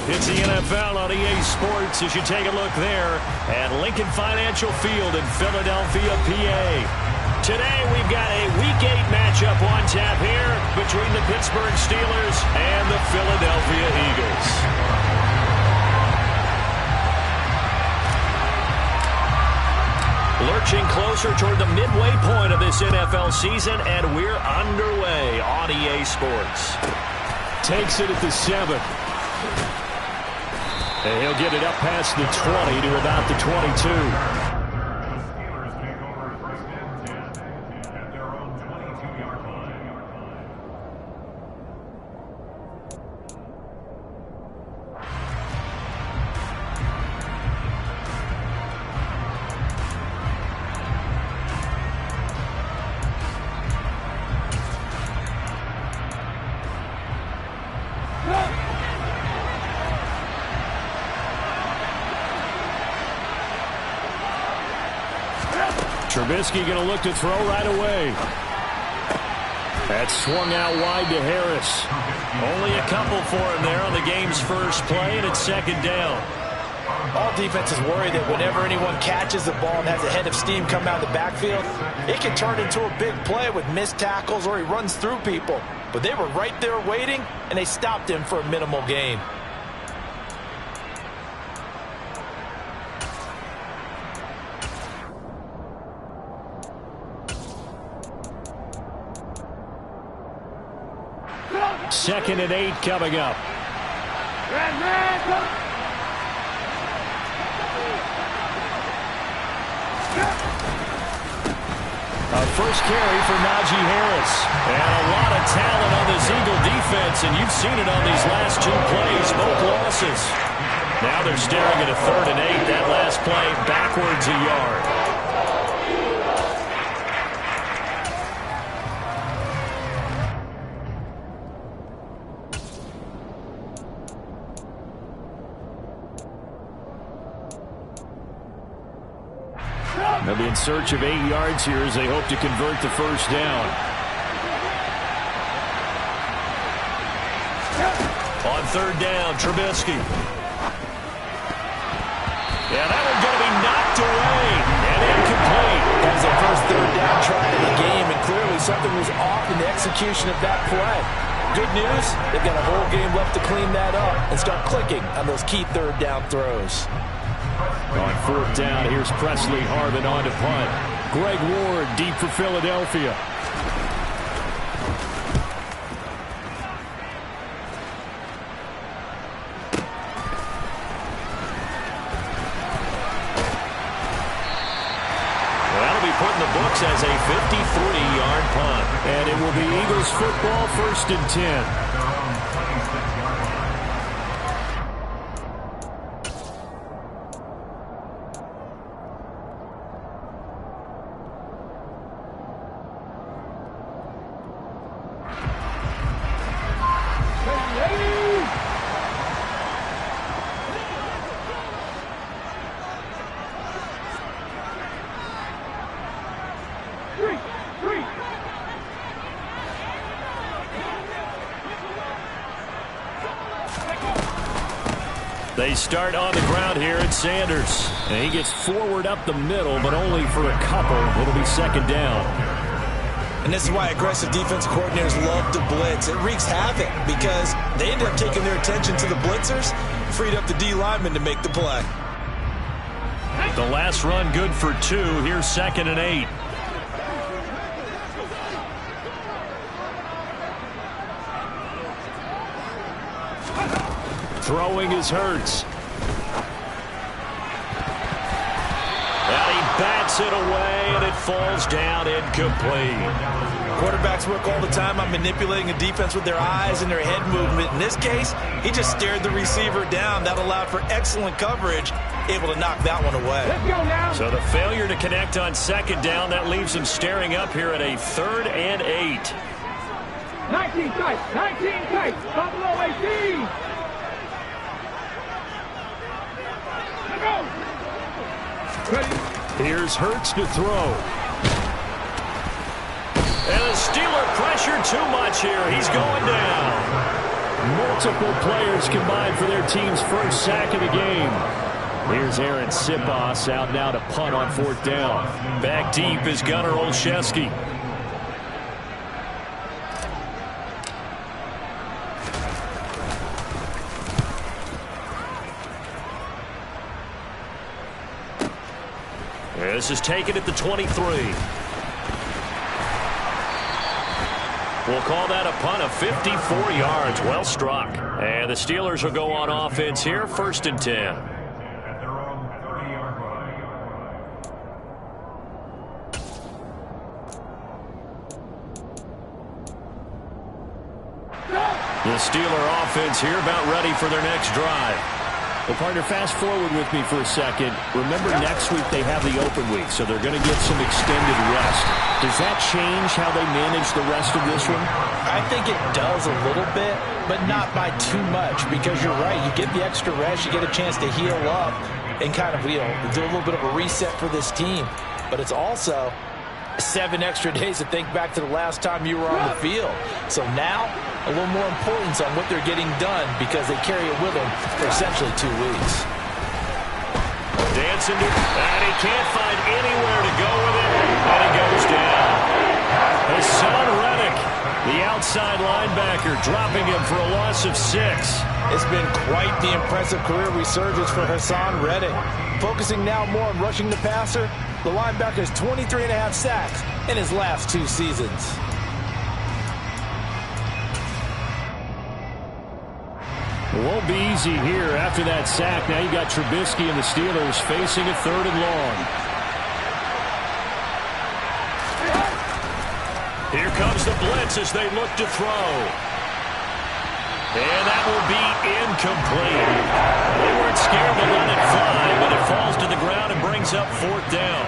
It's the NFL on EA Sports as you take a look there at Lincoln Financial Field in Philadelphia, PA. Today we've got a Week 8 matchup on tap here between the Pittsburgh Steelers and the Philadelphia Eagles. Lurching closer toward the midway point of this NFL season, and we're underway on EA Sports. Takes it at the 7. And he'll get it up past the 20 to about the 22. Trubisky going to look to throw right away. That swung out wide to Harris. Only a couple for him there on the game's first play, and it's second down. All defenses worry that whenever anyone catches the ball and has a head of steam come out of the backfield, it can turn into a big play with missed tackles or he runs through people. But they were right there waiting, and they stopped him for a minimal gain. Second and 8 coming up. A first carry for Najee Harris. And a lot of talent on this Eagle defense, and you've seen it on these last two plays, both losses. Now they're staring at a 3rd and 8. That last play backwards a yard. They'll be in search of 8 yards here as they hope to convert the first down. On 3rd down, Trubisky. Yeah, that one's going to be knocked away and incomplete. That was their first 3rd down try of the game, and clearly something was off in the execution of that play. Good news, they've got a whole game left to clean that up and start clicking on those key 3rd down throws. On 4th down, here's Presley Harvin on to punt. Greg Ward deep for Philadelphia. Well, that'll be put in the books as a 53-yard punt. And it will be Eagles football, 1st and 10. They start on the ground here at Sanders. And he gets forward up the middle, but only for a couple. It'll be 2nd down. And this is why aggressive defensive coordinators love to blitz. It wreaks havoc because they end up taking their attention to the blitzers, freed up the D lineman to make the play. The last run good for 2. Here's 2nd and 8. Throwing is Hurts. And he bats it away, and it falls down incomplete. Quarterbacks work all the time on manipulating a defense with their eyes and their head movement. In this case, he just stared the receiver down. That allowed for excellent coverage, able to knock that one away. Let's go now. So the failure to connect on 2nd down, that leaves him staring up here at a 3rd and 8. 19 tight, 19 tight, Buffalo 18. Here's Hurts to throw. And the Steeler pressure too much here. He's going down. Multiple players combined for their team's first sack of the game. Here's Aaron Siposs out now to punt on 4th down. Back deep is Gunnar Olszewski. This is taken at the 23. We'll call that a punt of 54 yards. Well struck. And the Steelers will go on offense here, 1st and 10. The Steeler offense here about ready for their next drive. Well, partner, fast forward with me for a second. Remember, next week they have the open week, so they're going to get some extended rest. Does that change how they manage the rest of this one? I think it does a little bit, but not by too much, because you're right. You get the extra rest, you get a chance to heal up and kind of, do a little bit of a reset for this team. But it's also 7 extra days to think back to the last time you were on the field. So now, a little more importance on what they're getting done because they carry it with them for essentially 2 weeks. Dancing, and he can't find anywhere to go with it, and he goes down. Hassan Reddick, the outside linebacker, dropping him for a loss of 6. It's been quite the impressive career resurgence for Hassan Reddick. Focusing now more on rushing the passer, the linebacker has 23.5 sacks in his last 2 seasons. It won't be easy here after that sack. Now you got Trubisky and the Steelers facing a 3rd and long. Here comes the blitz as they look to throw. And that will be incomplete. They weren't scared to let it fly, but it falls to the ground and brings up 4th down.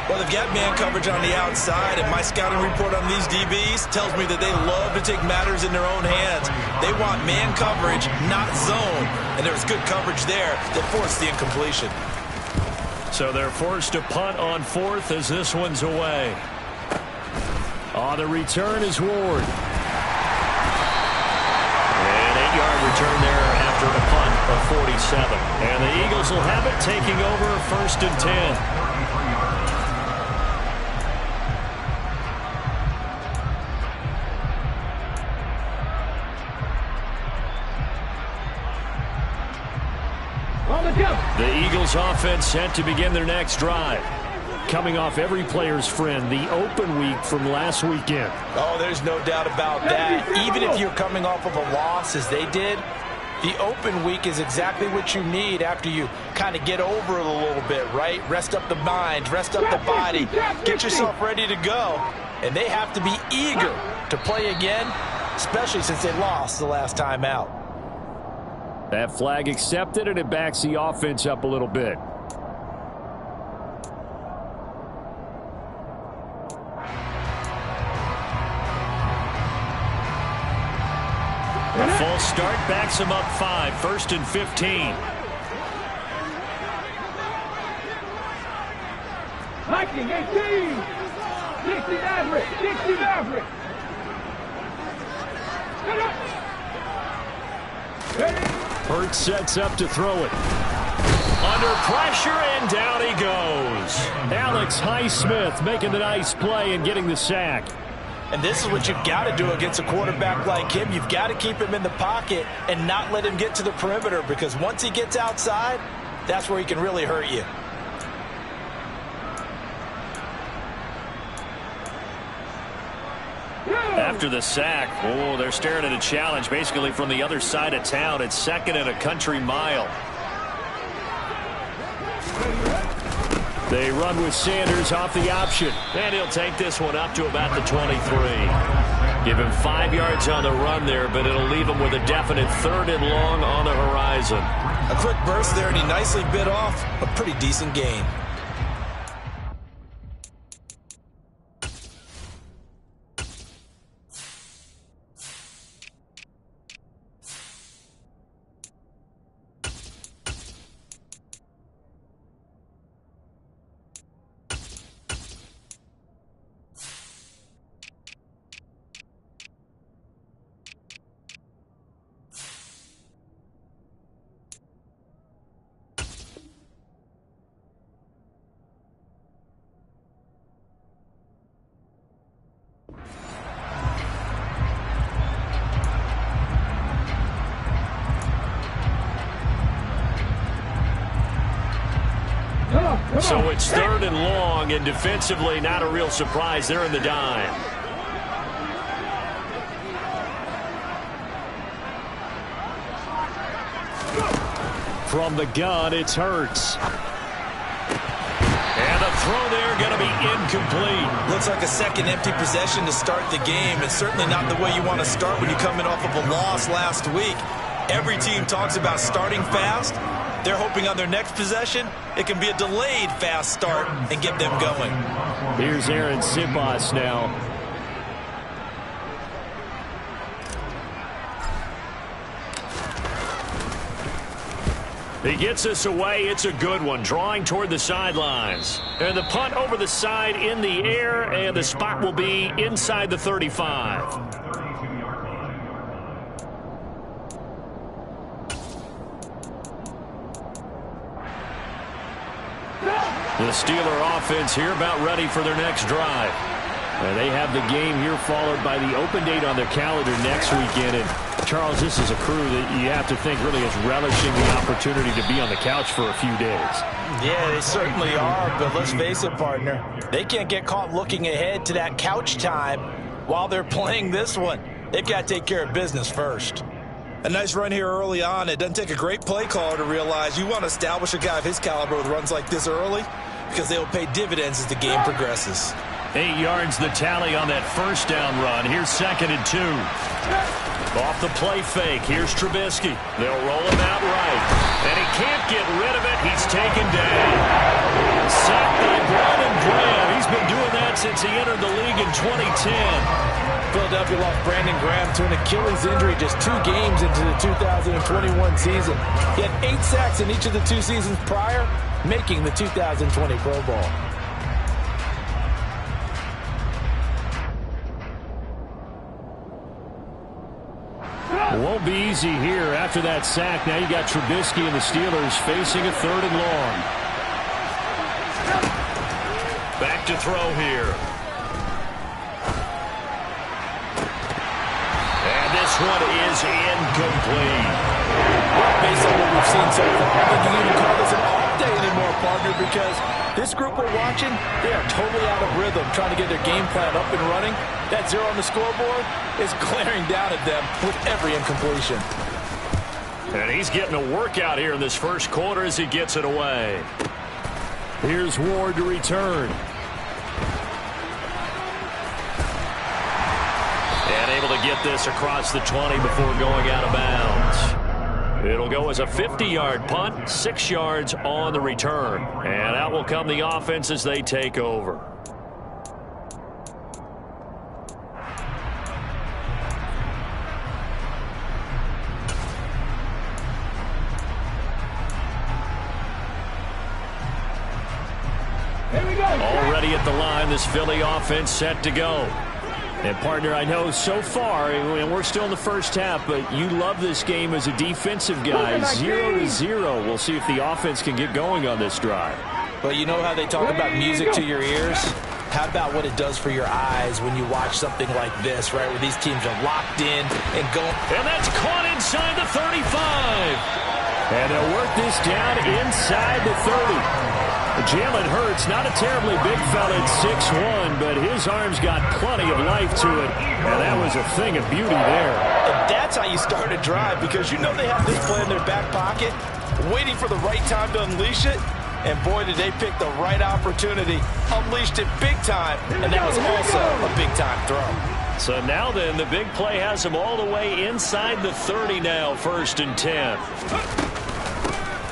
Well, they've got man coverage on the outside, and my scouting report on these DBs tells me that they love to take matters in their own hands. They want man coverage, not zone, and there was good coverage there that forced the incompletion. So they're forced to punt on 4th as this one's away. On the return is Ward. An 8-yard return there after a punt of 47. And the Eagles will have it, taking over 1st and 10. The Eagles offense set to begin their next drive. Coming off every player's friend, the open week from last weekend. Oh, there's no doubt about that. Even if you're coming off of a loss as they did, the open week is exactly what you need after you kind of get over it a little bit, right? Rest up the mind, rest up the body, get yourself ready to go. And they have to be eager to play again, especially since they lost the last time out. That flag accepted, and it backs the offense up a little bit. A full start backs him up 5, 1st and 15. Viking 18. 60 average. 60 average. Hurts sets up to throw it. Under pressure, and down he goes. Alex Highsmith making the nice play and getting the sack. And this is what you've got to do against a quarterback like him. You've got to keep him in the pocket and not let him get to the perimeter, because once he gets outside, that's where he can really hurt you. After the sack, they're staring at a challenge basically from the other side of town. It's 2nd and a country mile. They run with Sanders off the option, and he'll take this one up to about the 23. Give him 5 yards on the run there, but it'll leave him with a definite 3rd and long on the horizon. A quick burst there, and he nicely bit off a pretty decent gain. So it's 3rd and long, and defensively not a real surprise. They're in the dime. From the gun, it's Hurts. And the throw there going to be incomplete. Looks like a second empty possession to start the game. It's certainly not the way you want to start when you're coming off of a loss last week. Every team talks about starting fast. They're hoping on their next possession, it can be a delayed fast start and get them going. Here's Aaron Sipos now. He gets us away. It's a good one. Drawing toward the sidelines. And the punt over the side in the air, and the spot will be inside the 35. The Steeler offense here about ready for their next drive. And they have the game here followed by the open date on their calendar next weekend. And Charles, this is a crew that you have to think really is relishing the opportunity to be on the couch for a few days. Yeah, they certainly are, but let's face it, partner. They can't get caught looking ahead to that couch time while they're playing this one. They've got to take care of business first. A nice run here early on. It doesn't take a great play caller to realize you want to establish a guy of his caliber with runs like this early because they will pay dividends as the game progresses. 8 yards the tally on that first down run. Here's 2nd and 2. Off the play fake. Here's Trubisky. They'll roll him out right. And he can't get rid of it. He's taken down. Sacked by Brandon Graham. He's been doing that since he entered the league in 2010. Philadelphia lost Brandon Graham to an Achilles injury just 2 games into the 2021 season. He had 8 sacks in each of the 2 seasons prior, making the 2020 Pro Bowl. Won't be easy here after that sack. Now you got Trubisky and the Steelers facing a 3rd and long. Back to throw here. And this one is incomplete. Well, based on what we've seen so far, I don't think you can even call this an off day anymore, partner, because this group we're watching, they are totally out of rhythm, trying to get their game plan up and running. That 0 on the scoreboard is glaring down at them with every incompletion. And he's getting a workout here in this first quarter as he gets it away. Here's Ward to return. And able to get this across the 20 before going out of bounds. It'll go as a 50-yard punt, 6 yards on the return. And out will come the offense as they take over. Already at the line, this Philly offense set to go. And, partner, I know so far, and we're still in the first half, but you love this game as a defensive guy. 0-0. We'll see if the offense can get going on this drive. Well, you know how they talk about music to your ears? How about what it does for your eyes when you watch something like this, right, where these teams are locked in and going. And that's caught inside the 35. And they'll work this down inside the 30. Jalen Hurts, not a terribly big fella at 6'1", but his arms got plenty of life to it, and that was a thing of beauty there. And that's how you start a drive, because you know they have this play in their back pocket, waiting for the right time to unleash it, and boy, did they pick the right opportunity, unleashed it big time, and that was also a big-time throw. So now then, the big play has him all the way inside the 30 now, 1st and 10.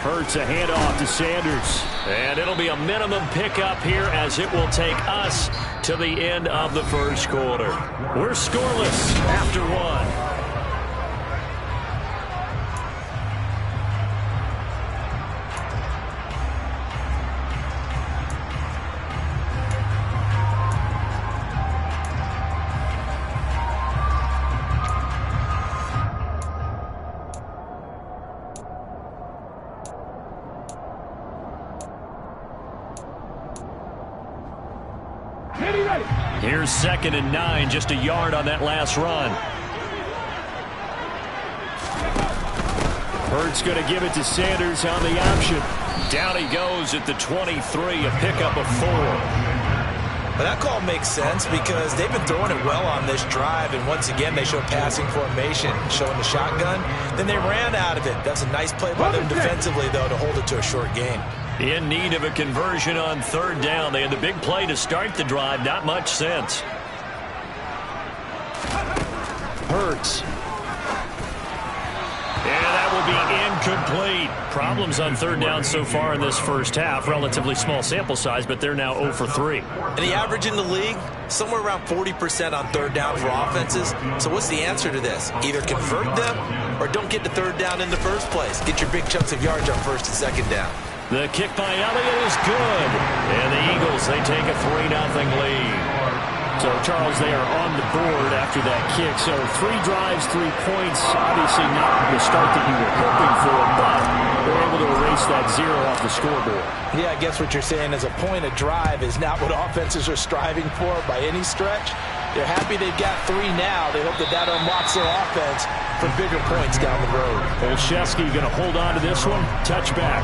Hurts a handoff to Sanders. And it'll be a minimum pickup here as it will take us to the end of the first quarter. We're scoreless after 1. Here's 2nd and 9, just a yard on that last run. Hurts going to give it to Sanders on the option. Down he goes at the 23, a pickup of 4. But that call makes sense because they've been throwing it well on this drive, and once again they show passing formation, showing the shotgun. Then they ran out of it. That's a nice play by them defensively, though, to hold it to a short gain. In need of a conversion on third down. They had the big play to start the drive. Not much sense. Hurts. And that will be incomplete. Problems on third down so far in this first half. Relatively small sample size, but they're now 0 for 3. And the average in the league, somewhere around 40% on third down for offenses. So what's the answer to this? Either convert them or don't get to third down in the first place. Get your big chunks of yards on first and second down. The kick by Elliott is good. And the Eagles, they take a 3-0 lead. So, Charles, they are on the board after that kick. So, 3 drives, 3 points. Obviously not the start that you were hoping for, but they're able to erase that 0 off the scoreboard. Yeah, I guess what you're saying is a point a drive is not what offenses are striving for by any stretch. They're happy they've got 3 now. They hope that that unlocks their offense for bigger points down the road. Olszewski going to hold on to this one. Touchback.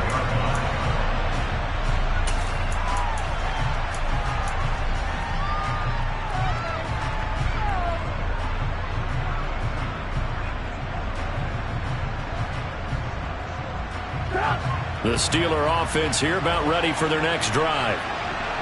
The Steeler offense here about ready for their next drive.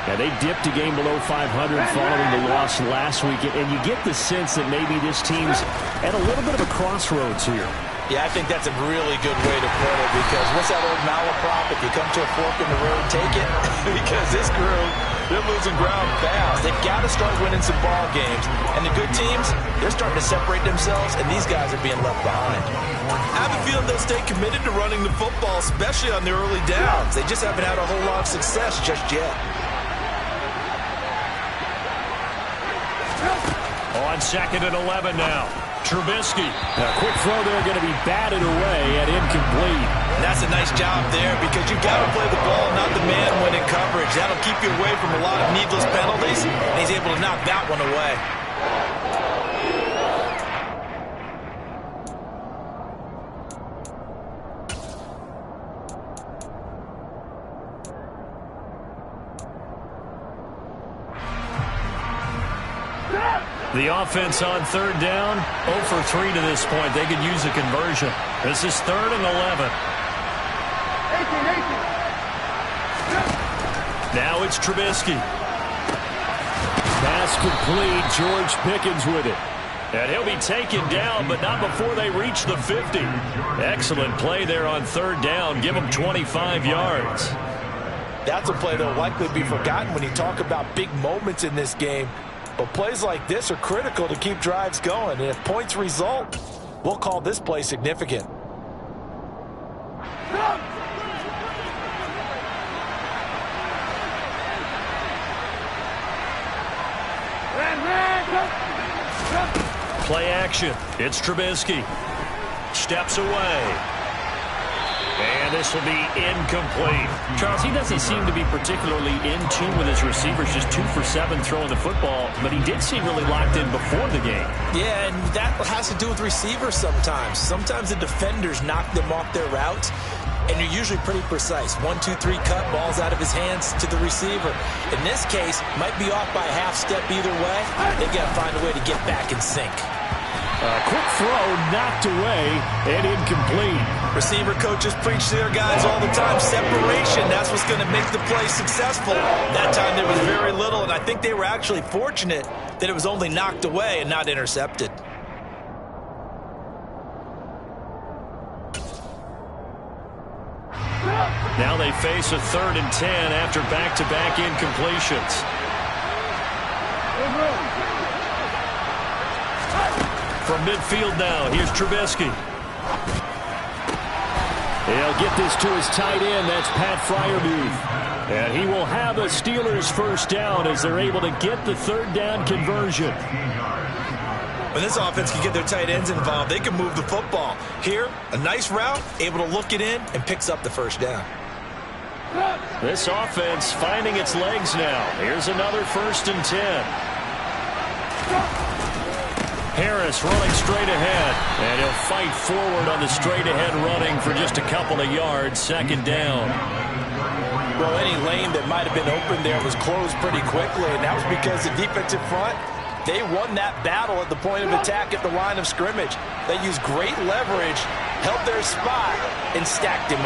Yeah, they dipped a game below 500 following the loss last week, and you get the sense that maybe this team's at a little bit of a crossroads here. Yeah, I think that's a really good way to put it, because what's that old malaprop? If you come to a fork in the road, take it. Because this group, they're losing ground fast. They've got to start winning some ball games. And the good teams, they're starting to separate themselves, and these guys are being left behind. I have a feeling they'll stay committed to running the football, especially on the early downs. They just haven't had a whole lot of success just yet. On 2nd and 11 now. Trubisky. A quick throw there going to be batted away and incomplete. And that's a nice job there because you've got to play the ball, not the man when in coverage. That'll keep you away from a lot of needless penalties, and he's able to knock that one away. The offense on third down, 0 for 3 to this point. They could use a conversion. This is 3rd and 11. Now it's Trubisky. Pass complete. George Pickens with it. And he'll be taken down, but not before they reach the 50. Excellent play there on third down. Give them 25 yards. That's a play that'll likely be forgotten when you talk about big moments in this game. But plays like this are critical to keep drives going. And if points result, we'll call this play significant. Play action. It's Trubisky. Steps away. And this will be incomplete. Charles, he doesn't seem to be particularly in tune with his receivers, just 2 for 7 throwing the football, but he did seem really locked in before the game. Yeah, and that has to do with receivers sometimes. Sometimes the defenders knock them off their routes, and you're usually pretty precise. 1, 2, 3 cut, balls out of his hands to the receiver. In this case, might be off by a half step either way. They got to find a way to get back in sync. A quick throw knocked away and incomplete. Receiver coaches preach to their guys all the time. Separation, that's what's going to make the play successful. That time there was very little, and I think they were actually fortunate that it was only knocked away and not intercepted. Now they face a 3rd and 10 after back-to-back incompletions. From midfield now, here's Trubisky. He'll get this to his tight end. That's Pat Freiermuth. And he will have a Steelers first down as they're able to get the third down conversion. When this offense can get their tight ends involved, they can move the football. Here, a nice route, able to look it in, and picks up the first down. This offense finding its legs now. Here's another 1st and 10. Harris running straight ahead, and he'll fight forward on the straight-ahead running for just a couple of yards. 2nd down. Well, any lane that might have been open there was closed pretty quickly, and that was because the defensive front, they won that battle at the point of attack at the line of scrimmage. They used great leverage, held their spot, and stacked him up.